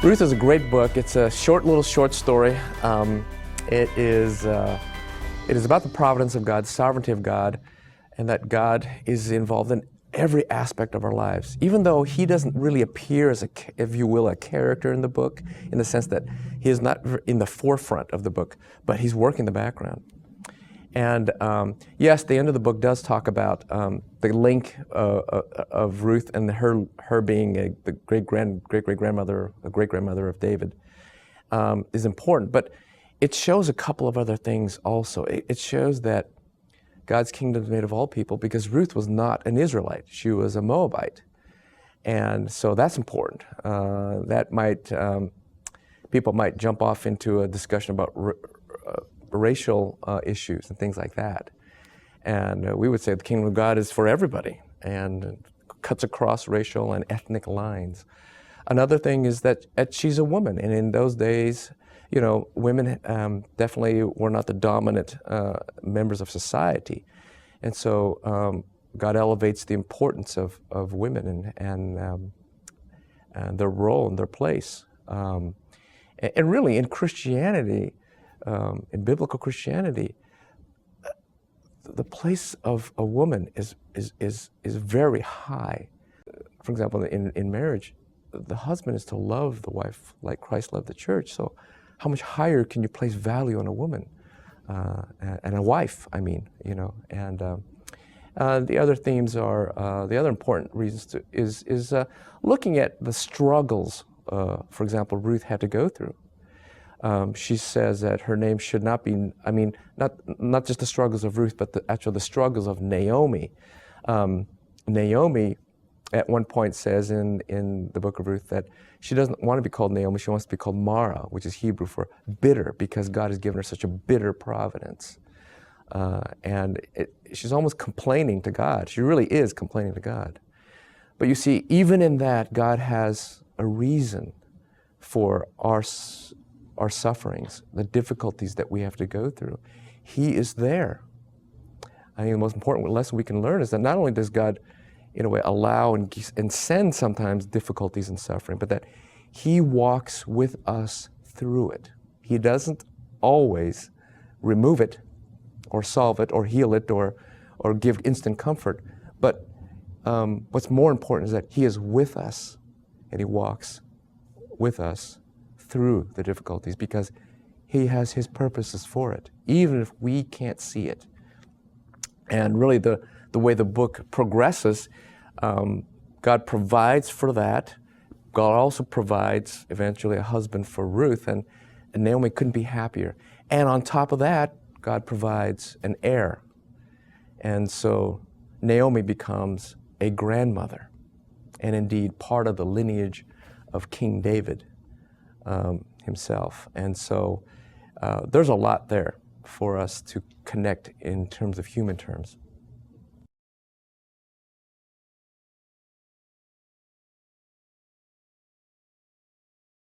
Ruth is a great book. It's a little short story. It is about the providence of God, sovereignty of God, and that God is involved in every aspect of our lives. Even though He doesn't really appear as if you will, a character in the book, in the sense that He is not in the forefront of the book, but He's working the background. And yes, the end of the book does talk about the link of Ruth and her being the great-grandmother of David is important. But it shows a couple of other things also. It shows that God's kingdom is made of all people, because Ruth was not an Israelite. She was a Moabite. And so that's important. People might jump off into a discussion about racial issues and things like that. And we would say the kingdom of God is for everybody and cuts across racial and ethnic lines. Another thing is that she's a woman, and in those days, you know, women definitely were not the dominant members of society. And so God elevates the importance of women and their role and their place. And really in Christianity, in biblical Christianity, the place of a woman is very high. For example, in marriage, the husband is to love the wife like Christ loved the church. So how much higher can you place value on a woman and a wife, I mean, you know? And the other themes are, the other important reasons is looking at the struggles, for example, Ruth had to go through. She says that her name should not be, I mean, not just the struggles of Ruth, but the struggles of Naomi. Naomi, at one point, says in the book of Ruth that she doesn't want to be called Naomi, she wants to be called Mara, which is Hebrew for bitter, because God has given her such a bitter providence. And she's almost complaining to God. She really is complaining to God. But you see, even in that, God has a reason for our sufferings, the difficulties that we have to go through. He is there. I think the most important lesson we can learn is that not only does God, in a way, allow and send sometimes difficulties and suffering, but that He walks with us through it. He doesn't always remove it or solve it or heal it or give instant comfort. But what's more important is that He is with us, and He walks with us through the difficulties, because He has His purposes for it, even if we can't see it. And really the way the book progresses, God provides for that. God also provides eventually a husband for Ruth, and Naomi couldn't be happier. And on top of that, God provides an heir. And so Naomi becomes a grandmother, and indeed part of the lineage of King David himself. And so there's a lot there for us to connect in terms of human terms.